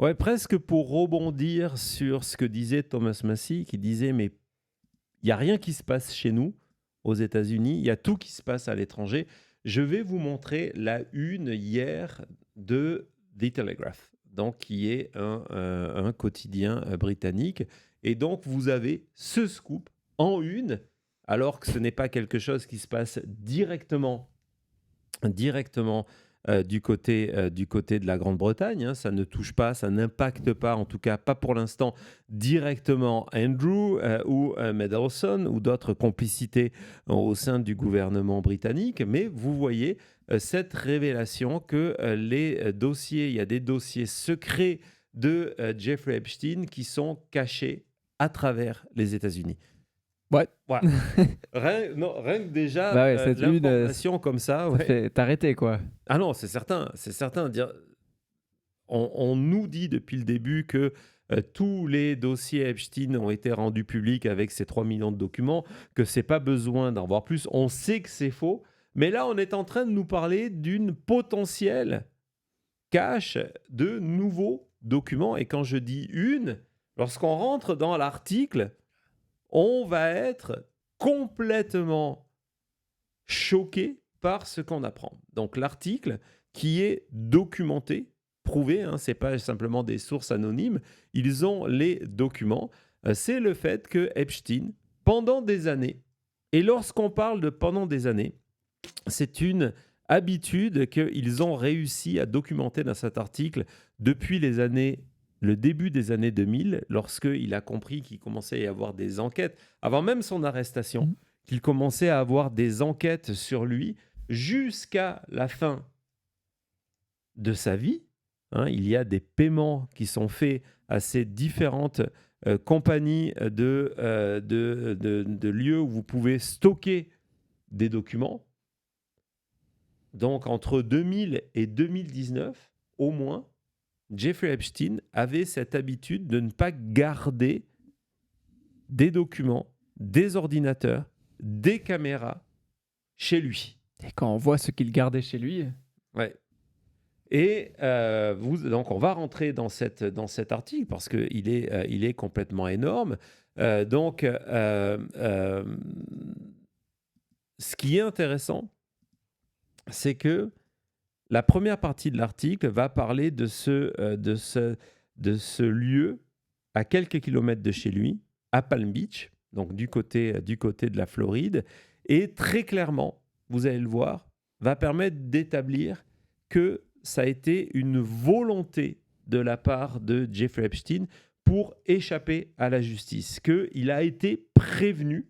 Ouais, presque pour rebondir sur ce que disait Thomas Massie, qui disait, mais il n'y a rien qui se passe chez nous, aux États-Unis, il y a tout qui se passe à l'étranger. Je vais vous montrer la une hier de The Telegraph, donc, qui est un quotidien britannique. Et donc, vous avez ce scoop en une, alors que ce n'est pas quelque chose qui se passe directement du côté de la Grande-Bretagne, hein. Ça ne touche pas, ça n'impacte pas, en tout cas pas pour l'instant, directement Andrew ou Mendelssohn ou d'autres complicités au sein du gouvernement britannique. Mais vous voyez cette révélation que il y a des dossiers secrets de Jeffrey Epstein qui sont cachés à travers les États-Unis. Ouais. Voilà. Rien que déjà, Bah ouais, cette une, l'information comme ça, ça fait t'arrêter, quoi. Ah non, c'est certain, c'est certain. On nous dit depuis le début que tous les dossiers Epstein ont été rendus publics avec ces 3 millions de documents, que c'est pas besoin d'en voir plus. On sait que c'est faux, mais là, on est en train de nous parler d'une potentielle cache de nouveaux documents. Et quand je dis une, lorsqu'on rentre dans l'article, on va être complètement choqué par ce qu'on apprend. Donc l'article qui est documenté, prouvé, hein, ce n'est pas simplement des sources anonymes, ils ont les documents, c'est le fait que Epstein, pendant des années, et lorsqu'on parle de pendant des années, c'est une habitude qu'ils ont réussi à documenter dans cet article depuis le début des années 2000, lorsqu'il a compris qu'il commençait à y avoir des enquêtes, avant même son arrestation, qu'il commençait à avoir des enquêtes sur lui jusqu'à la fin de sa vie. Hein, il y a des paiements qui sont faits à ces différentes compagnies de lieux où vous pouvez stocker des documents. Donc, entre 2000 et 2019, au moins, Jeffrey Epstein avait cette habitude de ne pas garder des documents, des ordinateurs, des caméras chez lui. Et quand on voit ce qu'il gardait chez lui... Ouais. Et donc, on va rentrer dans cet article parce qu'il est complètement énorme. Ce qui est intéressant, c'est que la première partie de l'article va parler de ce lieu à quelques kilomètres de chez lui, à Palm Beach, donc du côté de la Floride. Et très clairement, vous allez le voir, va permettre d'établir que ça a été une volonté de la part de Jeffrey Epstein pour échapper à la justice, qu'il a été prévenu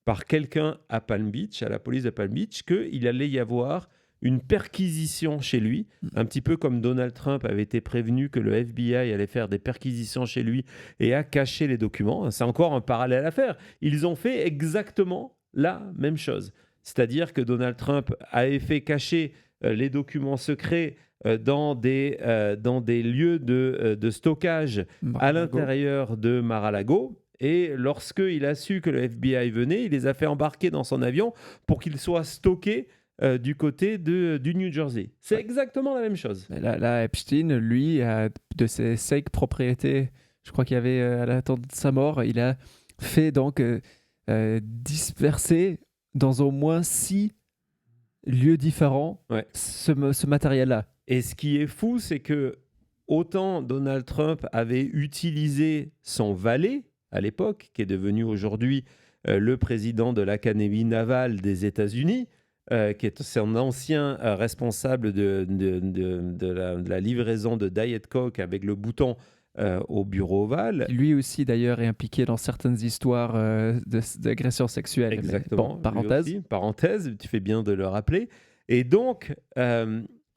par quelqu'un à Palm Beach, à la police de Palm Beach, qu'il allait y avoir une perquisition chez lui, un petit peu comme Donald Trump avait été prévenu que le FBI allait faire des perquisitions chez lui et a caché les documents. C'est encore un parallèle à faire. Ils ont fait exactement la même chose. C'est-à-dire que Donald Trump avait fait cacher les documents secrets dans des lieux de stockage à l'intérieur de Mar-a-Lago. Et lorsqu'il a su que le FBI venait, il les a fait embarquer dans son avion pour qu'ils soient stockés du côté du New Jersey. C'est exactement la même chose. Mais là, Epstein, lui, de ses 5 propriétés, je crois qu'il y avait à l'attente de sa mort, il a fait donc disperser dans au moins 6 lieux différents ce matériel-là. Et ce qui est fou, c'est que autant Donald Trump avait utilisé son valet à l'époque, qui est devenu aujourd'hui le président de l'Académie navale des États-Unis, qui est son ancien responsable de la livraison de Diet Coke avec le bouton au bureau ovale. Lui aussi, d'ailleurs, est impliqué dans certaines histoires d'agression sexuelle. Exactement. Bon, parenthèse. Parenthèse, tu fais bien de le rappeler. Et donc,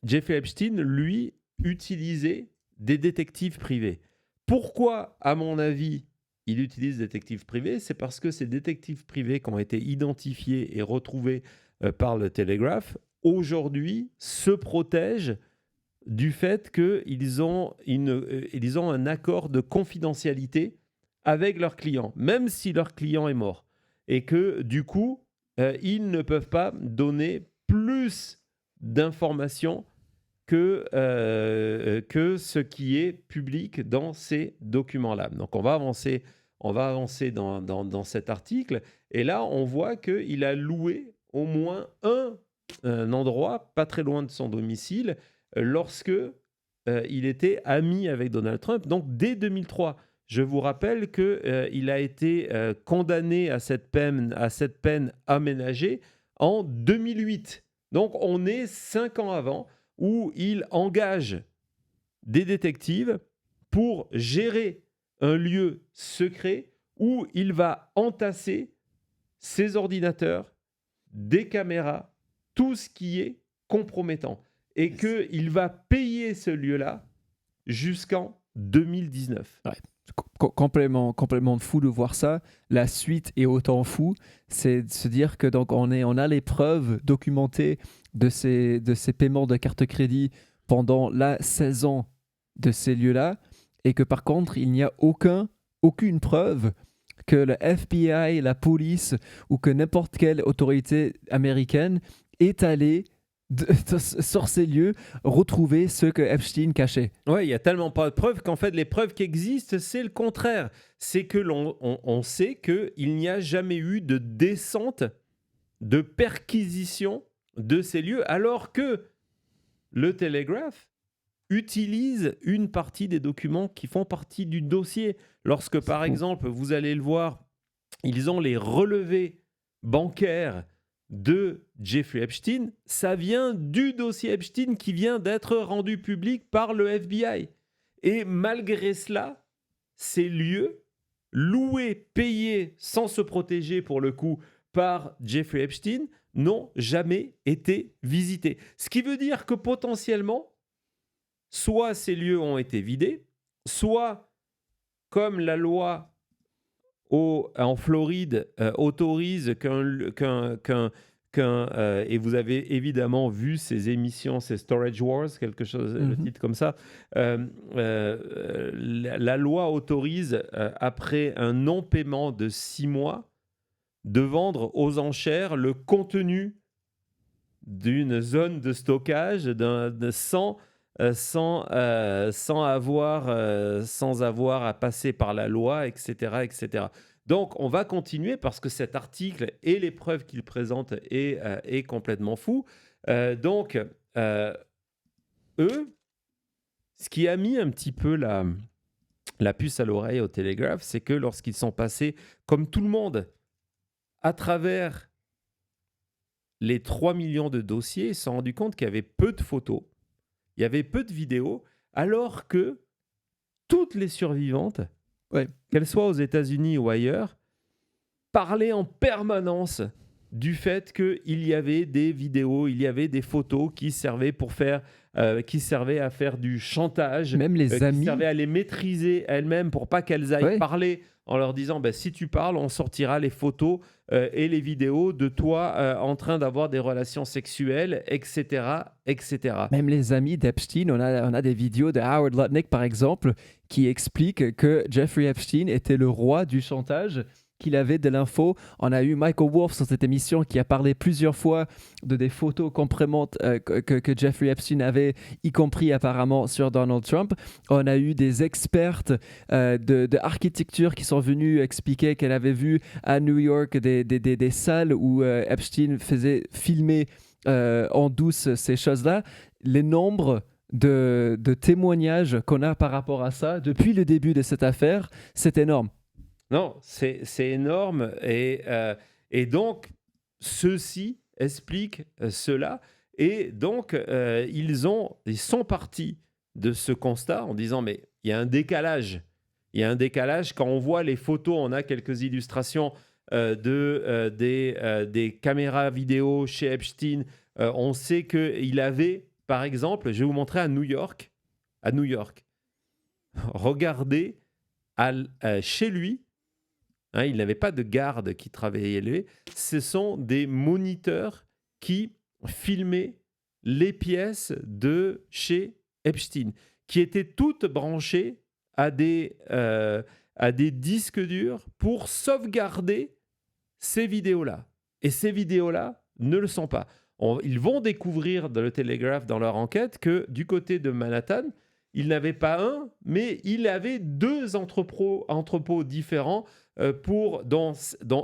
Jeffrey Epstein, lui, utilisait des détectives privés. Pourquoi, à mon avis, il utilise des détectives privés? C'est parce que ces détectives privés qui ont été identifiés et retrouvés par le Telegraph, aujourd'hui, se protègent du fait qu'ils ont un accord de confidentialité avec leur client, même si leur client est mort. Et que, du coup, ils ne peuvent pas donner plus d'informations que ce qui est public dans ces documents-là. Donc, on va avancer dans cet article. Et là, on voit qu'il a loué au moins un endroit, pas très loin de son domicile, lorsque il était ami avec Donald Trump. Donc, dès 2003, je vous rappelle qu'il a été condamné à cette peine aménagée en 2008. Donc, on est 5 ans avant, où il engage des détectives pour gérer un lieu secret où il va entasser ses ordinateurs, des caméras, tout ce qui est compromettant. Et qu'il va payer ce lieu-là jusqu'en 2019. Ouais. Complètement fou de voir ça. La suite est autant fou. C'est de se dire que donc on a les preuves documentées de ces paiements de carte crédit pendant la saison de ces lieux-là, et que par contre il n'y a aucune preuve que le FBI, la police ou que n'importe quelle autorité américaine est allée sur ces lieux retrouver ce que Epstein cachait. Ouais, il y a tellement pas de preuves qu'en fait les preuves qui existent, c'est le contraire. C'est que on sait qu'il n'y a jamais eu de descente, de perquisition de ces lieux, alors que le Telegraph utilise une partie des documents qui font partie du dossier. Lorsque, par exemple, vous allez le voir, ils ont les relevés bancaires de Jeffrey Epstein, ça vient du dossier Epstein qui vient d'être rendu public par le FBI. Et malgré cela, ces lieux, loués, payés, sans se protéger pour le coup, par Jeffrey Epstein, n'ont jamais été visités. Ce qui veut dire que potentiellement, soit ces lieux ont été vidés, soit, comme la loi en Floride autorise et vous avez évidemment vu ces émissions, ces Storage Wars, quelque chose, le titre comme ça, la loi autorise, après un non-paiement de 6 mois, de vendre aux enchères le contenu d'une zone de stockage sans avoir à passer par la loi, etc., etc. Donc, on va continuer parce que cet article et les preuves qu'il présente est complètement fou. Donc, eux, ce qui a mis un petit peu la puce à l'oreille au Telegraph, c'est que lorsqu'ils sont passés, comme tout le monde, à travers les 3 millions de dossiers, ils se sont rendus compte qu'il y avait peu de photos, il y avait peu de vidéos, alors que toutes les survivantes, qu'elles soient aux États-Unis ou ailleurs, parlaient en permanence du fait qu'il y avait des vidéos, il y avait des photos qui servaient à faire du chantage, même les amis, qui servaient à les maîtriser elles-mêmes pour pas qu'elles aillent parler, en leur disant si tu parles, on sortira les photos et les vidéos de toi en train d'avoir des relations sexuelles, etc., etc. Même les amis d'Epstein, on a des vidéos de Howard Lutnick, par exemple, qui expliquent que Jeffrey Epstein était le roi du chantage, qu'il avait de l'info. On a eu Michael Wolff sur cette émission qui a parlé plusieurs fois de des photos comprimantes que Jeffrey Epstein avait, y compris apparemment sur Donald Trump. On a eu des expertes de architecture qui sont venus expliquer qu'elle avait vu à New York des salles où Epstein faisait filmer en douce ces choses-là. Les nombres de témoignages qu'on a par rapport à ça depuis le début de cette affaire, c'est énorme. Non, c'est énorme. Et donc, ceci explique cela. Et donc, ils sont partis de ce constat en disant, mais il y a un décalage. Il y a un décalage. Quand on voit les photos, on a quelques illustrations des caméras vidéo chez Epstein. On sait qu'il avait, par exemple, je vais vous montrer à New York. Regardez chez lui. Il n'avait pas de garde qui travaillait lui. Ce sont des moniteurs qui filmaient les pièces de chez Epstein, qui étaient toutes branchées à des disques durs pour sauvegarder ces vidéos-là. Et ces vidéos-là ne le sont pas. ils vont découvrir dans le Telegraph, dans leur enquête, que du côté de Manhattan, il n'avait pas un, mais il avait 2 entrepôts différents dont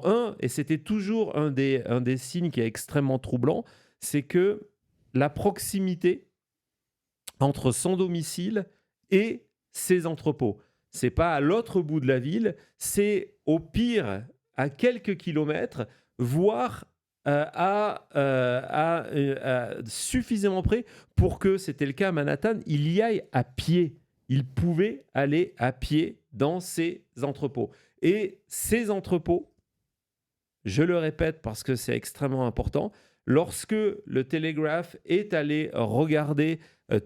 un, et c'était toujours un des signes qui est extrêmement troublant, c'est que la proximité entre son domicile et ses entrepôts. C'est pas à l'autre bout de la ville, c'est au pire à quelques kilomètres, voire suffisamment près pour que, c'était le cas à Manhattan, il y aille à pied. Il pouvait aller à pied dans ces entrepôts. Et ces entrepôts, je le répète parce que c'est extrêmement important, lorsque le Telegraph est allé regarder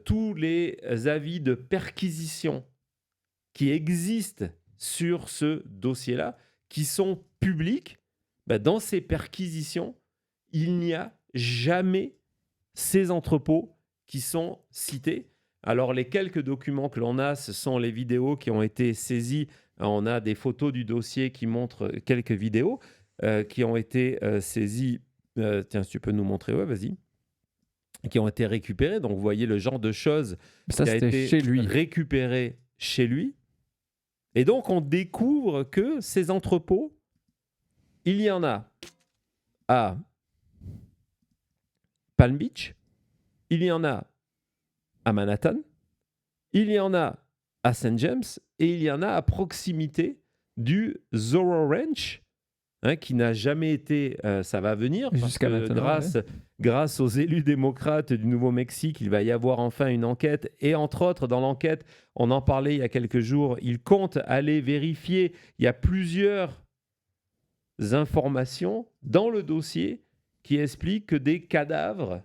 tous les avis de perquisition qui existent sur ce dossier-là, qui sont publics, dans ces perquisitions, il n'y a jamais ces entrepôts qui sont cités. Alors, les quelques documents que l'on a, ce sont les vidéos qui ont été saisies. On a des photos du dossier qui montrent quelques vidéos qui ont été saisies. Tiens, si tu peux nous montrer, ouais, vas-y. Qui ont été récupérées. Donc, vous voyez le genre de choses Ça, qui a c'était été chez lui. récupéré chez lui. Et donc, on découvre que ces entrepôts, il y en a à Palm Beach, il y en a à Manhattan, il y en a à St. James et il y en a à proximité du Zorro Ranch, qui n'a jamais été, ça va venir, parce Jusqu'à que maintenant, grâce aux élus démocrates du Nouveau-Mexique, il va y avoir enfin une enquête. Et entre autres, dans l'enquête, on en parlait il y a quelques jours, ils comptent aller vérifier. Il y a plusieurs informations dans le dossier qui expliquent que des cadavres,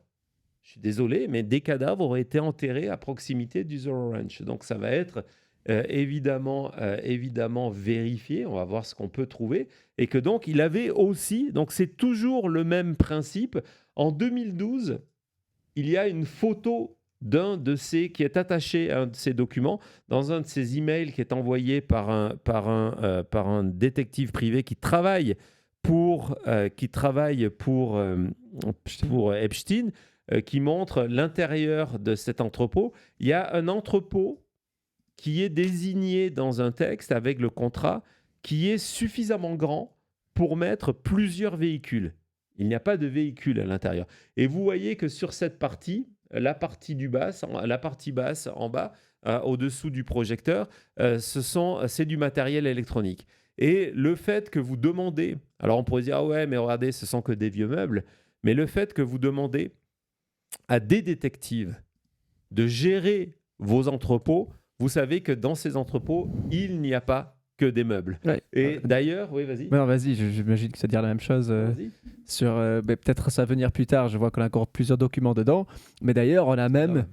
je suis désolé, mais des cadavres auraient été enterrés à proximité du Zorro Ranch. Donc ça va être évidemment vérifié. On va voir ce qu'on peut trouver. Et que donc, il avait aussi, donc c'est toujours le même principe. En 2012, il y a une photo qui est attaché à un de ces documents, dans un de ces emails qui est envoyé par un détective privé qui travaille pour Epstein, qui montre l'intérieur de cet entrepôt. Il y a un entrepôt qui est désigné dans un texte avec le contrat qui est suffisamment grand pour mettre plusieurs véhicules. Il n'y a pas de véhicule à l'intérieur. Et vous voyez que sur cette partie, la partie basse en bas, au-dessous du projecteur, c'est du matériel électronique. Et le fait que vous demandez, alors on pourrait dire, ah ouais, mais regardez, ce sont que des vieux meubles, mais le fait que vous demandez à des détectives de gérer vos entrepôts, vous savez que dans ces entrepôts, il n'y a pas que des meubles. Ouais. Et d'ailleurs, oui, vas-y. Non, vas-y, j'imagine que ça veut dire la même chose sur. Peut-être ça va venir plus tard. Je vois qu'on a encore plusieurs documents dedans. Mais d'ailleurs, on a même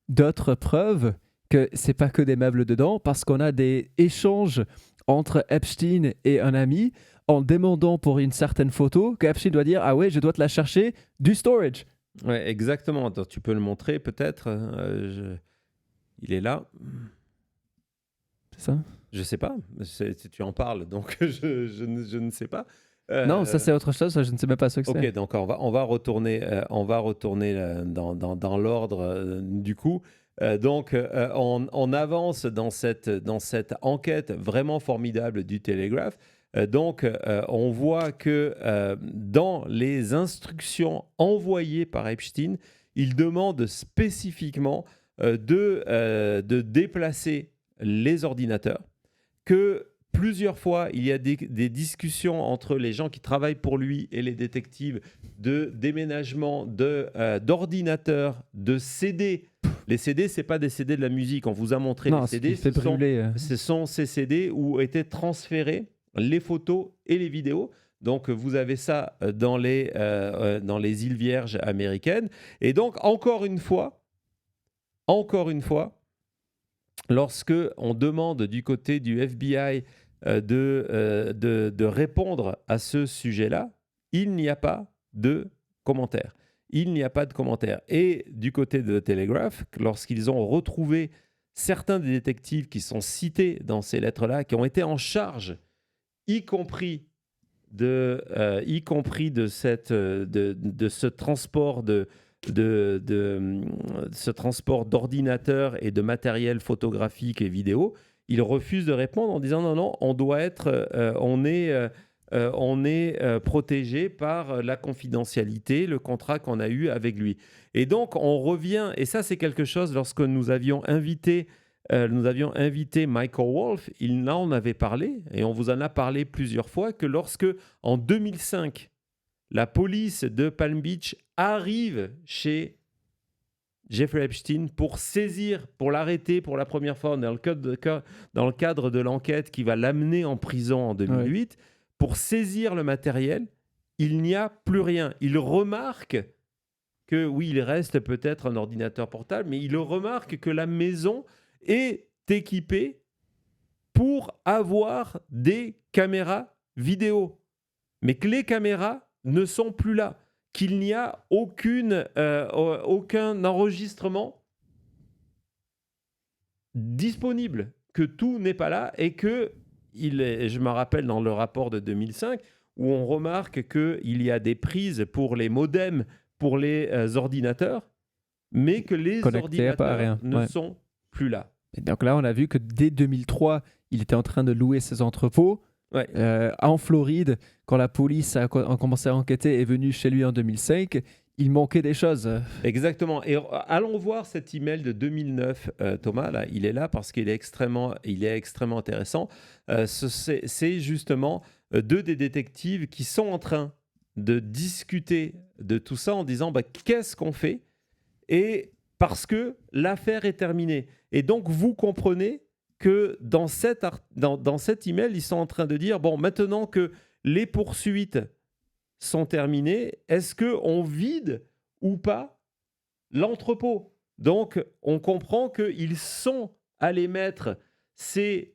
d'autres preuves que c'est pas que des meubles dedans, parce qu'on a des échanges entre Epstein et un ami en demandant pour une certaine photo qu'Epstein doit dire, ah ouais, je dois te la chercher du storage. Ouais, exactement. Attends, tu peux le montrer peut-être. Il est là. C'est ça? Je sais pas. Tu en parles, donc je ne sais pas. Non, ça c'est autre chose. Ça, je ne sais même pas ce que c'est. Ok, donc on va retourner dans l'ordre du coup. Donc on avance dans cette enquête vraiment formidable du Telegraph. Donc on voit que dans les instructions envoyées par Epstein, il demande spécifiquement de déplacer les ordinateurs, que plusieurs fois, il y a des discussions entre les gens qui travaillent pour lui et les détectives de déménagement d'ordinateurs, de CD. Les CD, ce n'est pas des CD de la musique. On vous a montré les CD. Ce sont ces CD où étaient transférées les photos et les vidéos. Donc, vous avez ça dans les îles Vierges américaines. Et donc, encore une fois, lorsque on demande du côté du FBI de répondre à ce sujet-là, il n'y a pas de commentaires. Et du côté de Telegraph, lorsqu'ils ont retrouvé certains des détectives qui sont cités dans ces lettres-là, qui ont été en charge, y compris y compris de ce transport ce transport d'ordinateurs et de matériel photographique et vidéo, il refuse de répondre en disant non, on doit être, on est protégé par la confidentialité, le contrat qu'on a eu avec lui. Et donc, on revient, et ça, c'est quelque chose, lorsque nous avions invité Michael Wolff, il en avait parlé, et on vous en a parlé plusieurs fois, que lorsque, en 2005, la police de Palm Beach arrive chez Jeffrey Epstein pour l'arrêter pour la première fois dans le cadre de l'enquête qui va l'amener en prison en 2008, pour saisir le matériel, il n'y a plus rien. Il remarque que, oui, il reste peut-être un ordinateur portable, mais il remarque que la maison est équipée pour avoir des caméras vidéo, mais que les caméras ne sont plus là, qu'il n'y a aucun enregistrement disponible, que tout n'est pas là et que, je me rappelle dans le rapport de 2005, où on remarque qu'il y a des prises pour les modems, pour les ordinateurs, mais que les ordinateurs ne sont plus là. Et donc là, on a vu que dès 2003, il était en train de louer ses entrepôts. En Floride, quand la police a commencé à enquêter, est venue chez lui en 2005, il manquait des choses. Exactement. Et allons voir cet email de 2009, Thomas. Là, il est là parce qu'il est extrêmement intéressant. C'est justement deux des détectives qui sont en train de discuter de tout ça en disant qu'est-ce qu'on fait ? Et parce que l'affaire est terminée. Et donc, vous comprenez que dans cet email, ils sont en train de dire, bon, maintenant que les poursuites sont terminées, est-ce qu'on vide ou pas l'entrepôt ? Donc, on comprend qu'ils sont allés mettre ce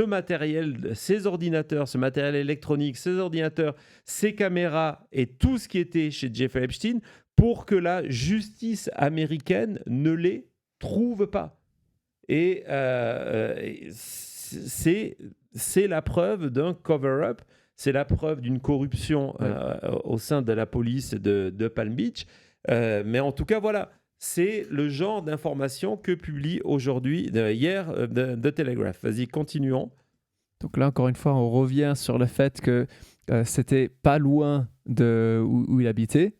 matériel, ces ordinateurs, ce matériel électronique, ces ordinateurs, ces caméras et tout ce qui était chez Jeffrey Epstein pour que la justice américaine ne les trouve pas. Et c'est la preuve d'un cover-up, c'est la preuve d'une corruption au sein de la police de Palm Beach. Mais en tout cas, voilà, c'est le genre d'information que publie hier The Telegraph. Vas-y, continuons. Donc là, encore une fois, on revient sur le fait que c'était pas loin de où il habitait.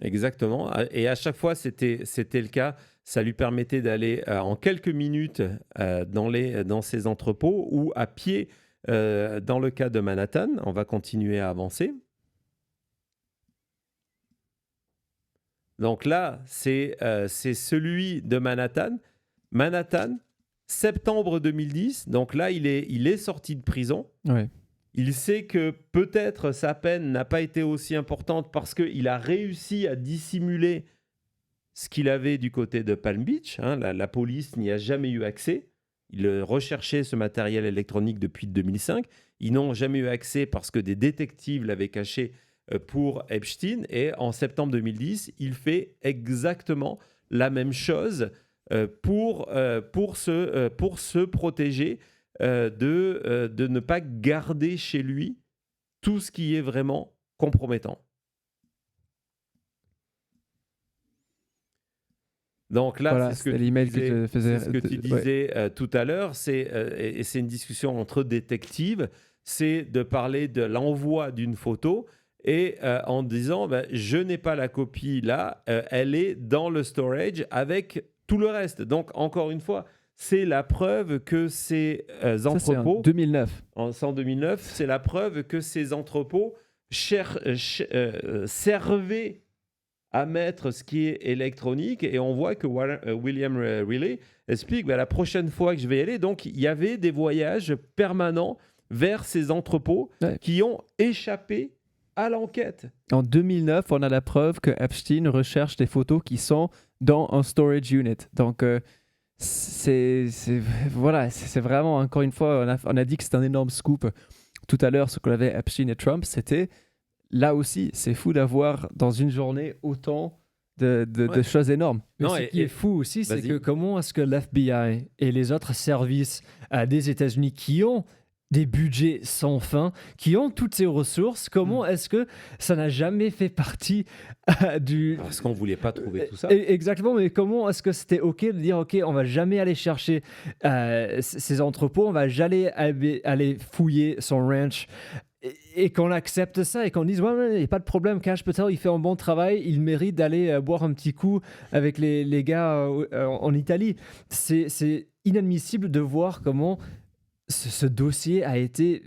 Exactement. Et à chaque fois, c'était le cas. Ça lui permettait d'aller en quelques minutes dans ses entrepôts ou à pied dans le cas de Manhattan. On va continuer à avancer. Donc là, c'est celui de Manhattan. Manhattan, septembre 2010. Donc là, il est sorti de prison. Ouais. Il sait que peut-être sa peine n'a pas été aussi importante parce qu'il a réussi à dissimuler ce qu'il avait du côté de Palm Beach. La police n'y a jamais eu accès. Il recherchait ce matériel électronique depuis 2005. Ils n'ont jamais eu accès parce que des détectives l'avaient caché pour Epstein. Et en septembre 2010, il fait exactement la même chose pour se protéger de ne pas garder chez lui tout ce qui est vraiment compromettant. Donc là, voilà, c'est ce que tu disais ouais. tout à l'heure, et c'est une discussion entre détectives, c'est de parler de l'envoi d'une photo et en disant je n'ai pas la copie là, elle est dans le storage avec tout le reste. Donc encore une fois, c'est la preuve que ces entrepôts... Ça, c'est en 2009. En 2009, c'est la preuve que ces entrepôts servaient à mettre ce qui est électronique. Et on voit que William Riley explique la prochaine fois que je vais y aller, donc il y avait des voyages permanents vers ces entrepôts qui ont échappé à l'enquête. En 2009, on a la preuve que Epstein recherche des photos qui sont dans un storage unit. Donc... c'est vraiment, encore une fois, on a dit que c'était un énorme scoop. Tout à l'heure, ce qu'on avait Epstein et Trump, c'était, là aussi, c'est fou d'avoir dans une journée autant de choses énormes. Mais ce qui est fou aussi, c'est que comment est-ce que l'FBI et les autres services des États-Unis qui ont des budgets sans fin, qui ont toutes ces ressources. Comment est-ce que ça n'a jamais fait partie du... Parce qu'on voulait pas trouver tout ça. Exactement, mais comment est-ce que c'était OK de dire, OK, on va jamais aller chercher ces entrepôts, on va jamais aller fouiller son ranch, et qu'on accepte ça et qu'on dise, ouais, il n'y a pas de problème, Cash Patel, il fait un bon travail, il mérite d'aller boire un petit coup avec les gars en Italie. C'est inadmissible de voir comment ce dossier a été...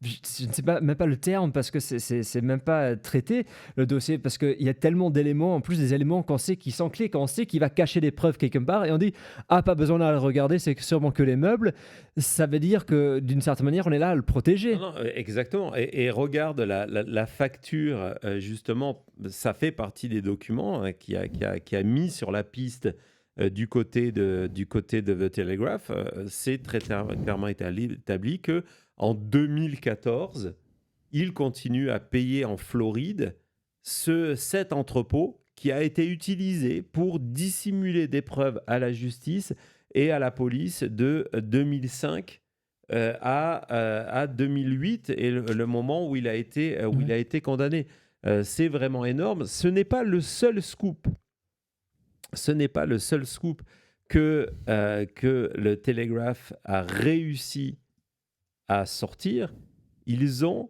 Je ne sais pas, même pas le terme, parce que c'est même pas traité, le dossier, parce qu'il y a tellement d'éléments, en plus des éléments qu'on sait qui sont clés, qu'on sait qu'il va cacher des preuves quelque part, et on dit, ah, pas besoin d'aller le regarder, c'est sûrement que les meubles. Ça veut dire que, d'une certaine manière, on est là à le protéger. Non, exactement. Et regarde la facture, justement, ça fait partie des documents qui a mis sur la piste du côté de The Telegraph. C'est très clairement établi que en 2014, il continue à payer en Floride cet entrepôt qui a été utilisé pour dissimuler des preuves à la justice et à la police de 2005 à 2008 et le moment où il a été condamné. C'est vraiment énorme. Ce n'est pas le seul scoop. Ce n'est pas le seul scoop que le Telegraph a réussi à sortir. Ils ont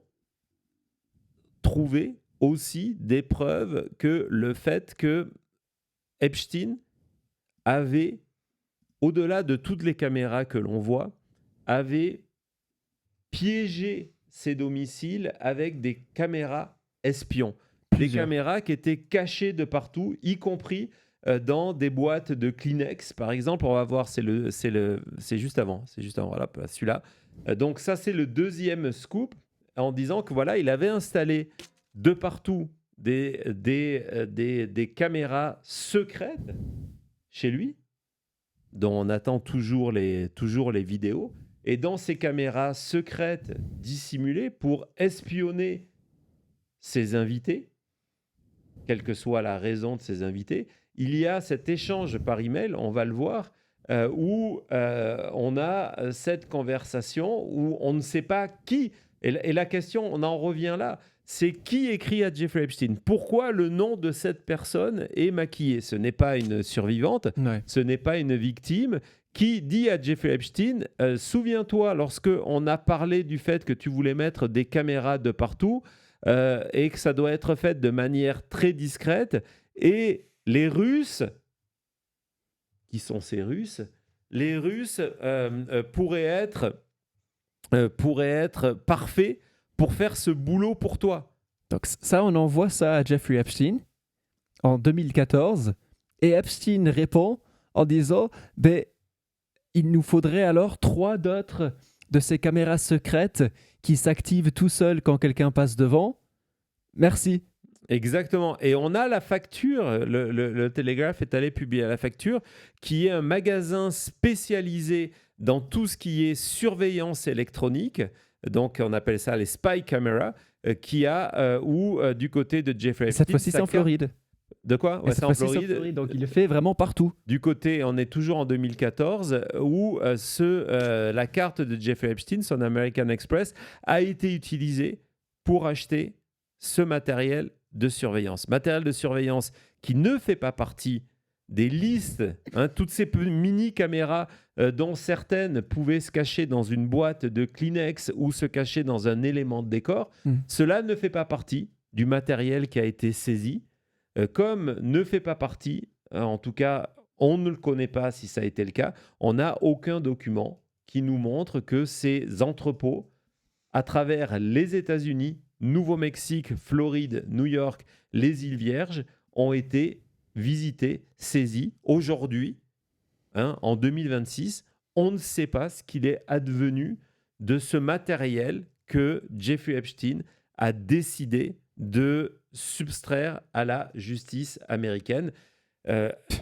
trouvé aussi des preuves que le fait que Epstein avait, au-delà de toutes les caméras que l'on voit, avait piégé ses domiciles avec des caméras espions. Des caméras qui étaient cachées de partout, y compris dans des boîtes de Kleenex, par exemple. On va voir, c'est juste avant. Voilà, celui-là. Donc ça, c'est le deuxième scoop, en disant que voilà, il avait installé de partout des caméras secrètes chez lui, dont on attend toujours les vidéos. Et dans ces caméras secrètes dissimulées pour espionner ses invités, quelle que soit la raison de ses invités, il y a cet échange par email, on va le voir, où on a cette conversation où on ne sait pas qui. Et la question, on en revient là, c'est qui écrit à Jeffrey Epstein? Pourquoi le nom de cette personne est maquillé? Ce n'est pas une survivante, ce n'est pas une victime. Qui dit à Jeffrey Epstein, souviens-toi, lorsque on a parlé du fait que tu voulais mettre des caméras de partout et que ça doit être fait de manière très discrète, et les Russes, qui sont ces Russes, les Russes pourraient être parfaits pour faire ce boulot pour toi. Donc ça, on envoie ça à Jeffrey Epstein en 2014, et Epstein répond en disant, il nous faudrait alors 3 d'autres de ces caméras secrètes qui s'activent tout seuls quand quelqu'un passe devant. Merci. Exactement. Et on a la facture, le Telegraph est allé publier la facture, qui est un magasin spécialisé dans tout ce qui est surveillance électronique. Donc, on appelle ça les spy cameras, qui a, du côté de Jeffrey Epstein. Cette fois-ci, c'est en Floride. De quoi? Ouais, c'est en Floride. Donc, il le fait vraiment partout. Du côté, on est toujours en 2014, où la carte de Jeffrey Epstein, son American Express, a été utilisée pour acheter ce matériel de surveillance. Matériel de surveillance qui ne fait pas partie des listes, toutes ces mini-caméras dont certaines pouvaient se cacher dans une boîte de Kleenex ou se cacher dans un élément de décor. Cela ne fait pas partie du matériel qui a été saisi, comme ne fait pas partie, en tout cas, on ne le connaît pas si ça a été le cas, on n'a aucun document qui nous montre que ces entrepôts, à travers les États-Unis, Nouveau-Mexique, Floride, New York, les îles Vierges, ont été visités, saisis. Aujourd'hui, en 2026, on ne sait pas ce qu'il est advenu de ce matériel que Jeffrey Epstein a décidé de subtraire à la justice américaine.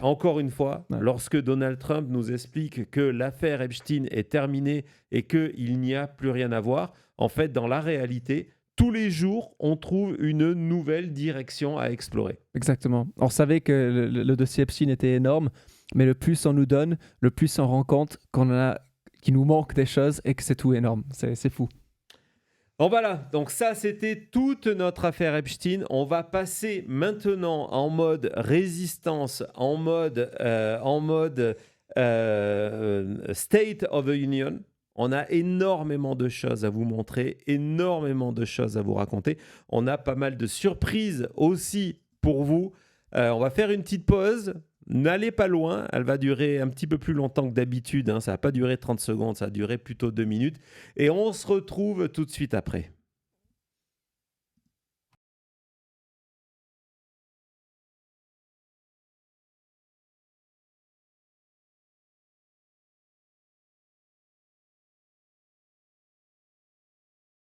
Encore une fois, lorsque Donald Trump nous explique que l'affaire Epstein est terminée et qu'il n'y a plus rien à voir, en fait, dans la réalité, tous les jours, on trouve une nouvelle direction à explorer. Exactement. On savait que le dossier Epstein était énorme, mais le plus on nous donne, le plus on rend compte qu'il nous manque des choses et que c'est tout énorme. C'est fou. Bon voilà, donc ça c'était toute notre affaire Epstein. On va passer maintenant en mode résistance, en mode State of the Union. On a énormément de choses à vous montrer, énormément de choses à vous raconter. On a pas mal de surprises aussi pour vous. On va faire une petite pause. N'allez pas loin, elle va durer un petit peu plus longtemps que d'habitude, hein. Ça va pas durer 30 secondes, ça va durer plutôt 2 minutes. Et on se retrouve tout de suite après.